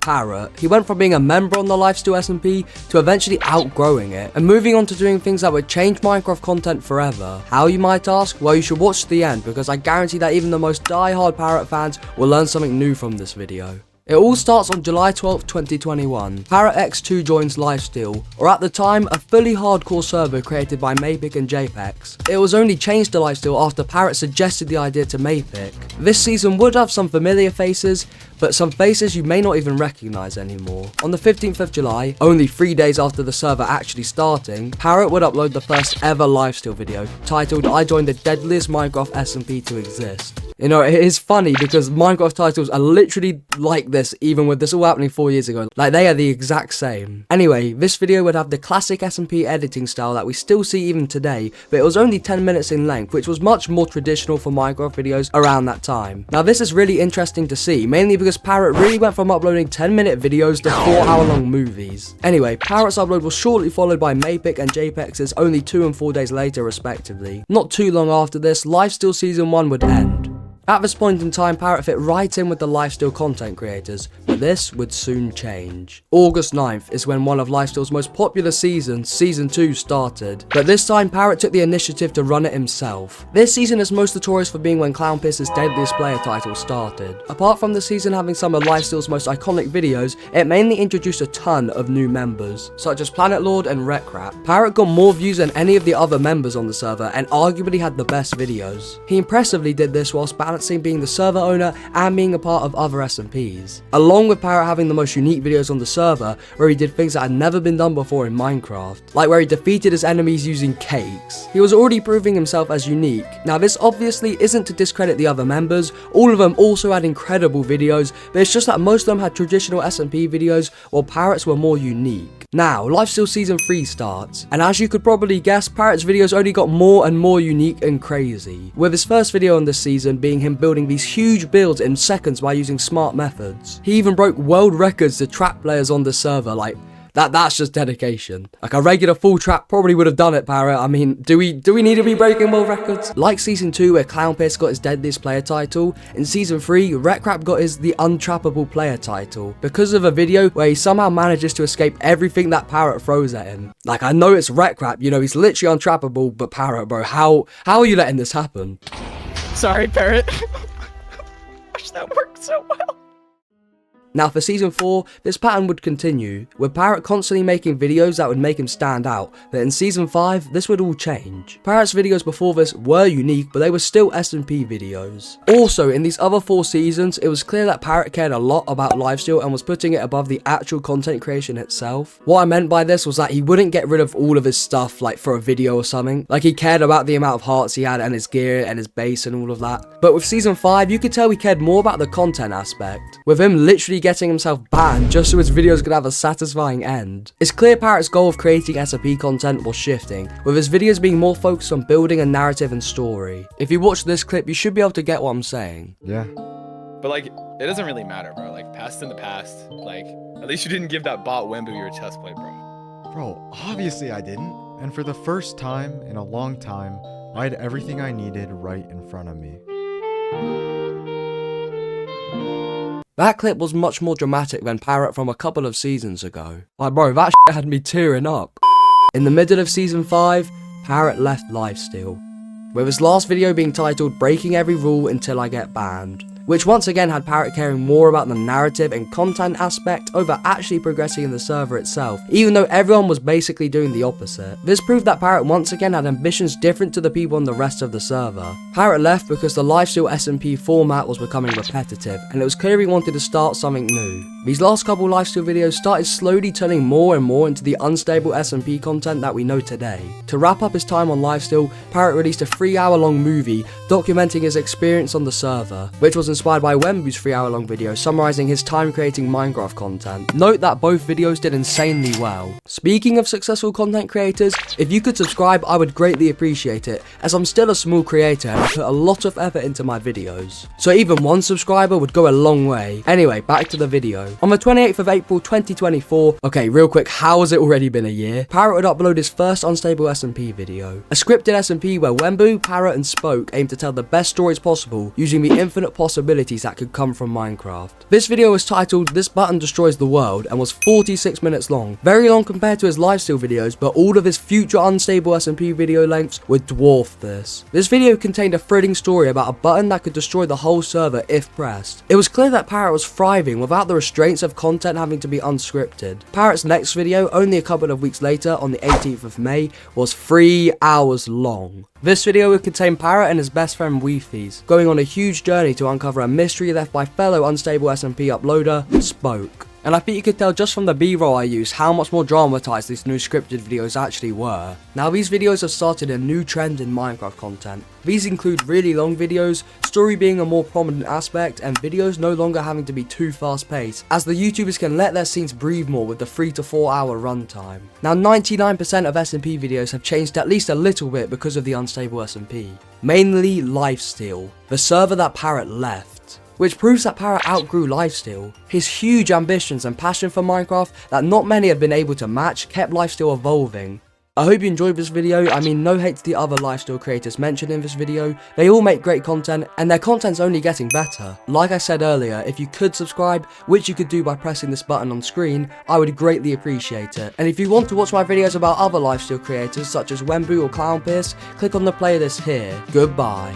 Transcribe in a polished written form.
Parrot. He went from being a member on the Lifesteal SMP to eventually outgrowing it and moving on to doing things that would change Minecraft content forever. How, you might ask? Well, you should watch to the end because I guarantee that even the most die-hard Parrot fans will learn something new from this video. It all starts on July 12th, 2021. Parrot X2 joins Lifesteal, or at the time, a fully hardcore server created by mapicc and jepex. It was only changed to Lifesteal after Parrot suggested the idea to mapicc. This season would have some familiar faces, but some faces you may not even recognise anymore. On the 15th of July, only 3 days after the server actually starting, Parrot would upload the first ever Lifesteal video, titled "I joined the Deadliest Minecraft SMP to exist." You know, it is funny because Minecraft titles are literally like this, even with this all happening 4 years ago. Like, they are the exact same. Anyway, this video would have the classic SMP editing style that we still see even today, but it was only 10 minutes in length, which was much more traditional for Minecraft videos around that time. Now, this is really interesting to see, mainly because Parrot really went from uploading 10-minute videos to 4-hour-long movies. Anyway, Parrot's upload was shortly followed by mapicc and jepex's only 2 and 4 days later, respectively. Not too long after this, Lifesteal Season 1 would end. At this point in time, Parrot fit right in with the Lifesteal content creators, but this would soon change. August 9th is when one of Lifesteal's most popular seasons, Season 2, started, but this time Parrot took the initiative to run it himself. This season is most notorious for being when clownpierce's Deadliest player title started. Apart from the season having some of Lifesteal's most iconic videos, it mainly introduced a ton of new members, such as planetlord and rekrap. Parrot got more views than any of the other members on the server and arguably had the best videos. He impressively did this whilst balancing being the server owner and being a part of other SMPs. Along with Parrot having the most unique videos on the server, where he did things that had never been done before in Minecraft, like where he defeated his enemies using cakes. He was already proving himself as unique. Now, this obviously isn't to discredit the other members, all of them also had incredible videos, but it's just that most of them had traditional SMP videos, while Parrot's were more unique. Now, Lifesteal Season 3 starts, and as you could probably guess, Parrot's videos only got more and more unique and crazy, with his first video on this season being him building these huge builds in seconds by using smart methods. He even broke world records to trap players on the server. Like, that's just dedication. Like, a regular full trap probably would have done it, Parrot. I mean, do we need to be breaking world records? Like Season 2, where clownpierce got his Deadliest player title, in Season 3, rekrap got his the Untrappable player title, because of a video where he somehow manages to escape everything that Parrot throws at him. Like, I know it's rekrap, you know, he's literally untrappable, but Parrot, bro, how are you letting this happen? Sorry, Parrot. Wish that worked so well. Now, for Season 4, this pattern would continue, with Parrot constantly making videos that would make him stand out, but in Season 5, this would all change. Parrot's videos before this were unique, but they were still SMP videos. Also, in these other 4 seasons, it was clear that Parrot cared a lot about Lifesteal and was putting it above the actual content creation itself. What I meant by this was that he wouldn't get rid of all of his stuff, like for a video or something. Like, he cared about the amount of hearts he had and his gear and his base and all of that. But with Season 5, you could tell he cared more about the content aspect, with him literally getting himself banned just so his videos could have a satisfying end. It's clear Parrot's goal of creating SMP content was shifting, with his videos being more focused on building a narrative and story. If you watch this clip, you should be able to get what I'm saying. Yeah. But like, it doesn't really matter, bro. Like, past in the past. Like, at least you didn't give that bot wemmbu your chest plate, bro. Bro, obviously I didn't. And for the first time in a long time, I had everything I needed right in front of me. That clip was much more dramatic than Parrot from a couple of seasons ago. Like, bro, that shit had me tearing up. In the middle of Season 5, Parrot left Lifesteal, with his last video being titled "Breaking Every Rule Until I Get Banned," which once again had Parrot caring more about the narrative and content aspect over actually progressing in the server itself, even though everyone was basically doing the opposite. This proved that Parrot once again had ambitions different to the people on the rest of the server. Parrot left because the Lifesteal SMP format was becoming repetitive, and it was clear he wanted to start something new. These last couple Lifesteal videos started slowly turning more and more into the Unstable SMP content that we know today. To wrap up his time on Lifesteal, Parrot released a 3-hour-long movie documenting his experience on the server, which was inspired by wemmbu's 3-hour-long video summarizing his time creating Minecraft content. Note that both videos did insanely well. Speaking of successful content creators, if you could subscribe, I would greatly appreciate it, as I'm still a small creator and I put a lot of effort into my videos. So even one subscriber would go a long way. Anyway, back to the video. video. On the 28th of April 2024, okay, real quick, how has it already been a year? Parrot would upload his first Unstable SMP video. A scripted SMP where Wembu, Parrot and Spoke aim to tell the best stories possible using the infinite possibilities that could come from Minecraft. This video was titled "This Button Destroys the World" and was 46 minutes long. Very long compared to his Lifesteal videos, but all of his future Unstable SMP video lengths would dwarf this. This video contained a thrilling story about a button that could destroy the whole server if pressed. It was clear that Parrot was thriving without the restraints of content having to be unscripted. Parrot's next video, only a couple of weeks later on the 18th of May, was 3 hours long. This video would contain Parrot and his best friend Weefies going on a huge journey to uncover a mystery left by fellow Unstable SMP uploader, Spoke. And I think you could tell just from the B-roll I used how much more dramatized these new scripted videos actually were. Now these videos have started a new trend in Minecraft content. These include really long videos, story being a more prominent aspect, and videos no longer having to be too fast paced, as the YouTubers can let their scenes breathe more with the 3 to 4 hour runtime. Now 99% of SMP videos have changed at least a little bit because of the Unstable SMP. Mainly Lifesteal, the server that Parrot left. Which proves that Parrot outgrew Lifesteal. His huge ambitions and passion for Minecraft that not many have been able to match kept Lifesteal evolving. I hope you enjoyed this video. I mean, no hate to the other Lifesteal creators mentioned in this video. They all make great content and their content's only getting better. Like I said earlier, if you could subscribe, which you could do by pressing this button on screen, I would greatly appreciate it. And if you want to watch my videos about other Lifesteal creators such as Wembu or Clownpierce, click on the playlist here. Goodbye.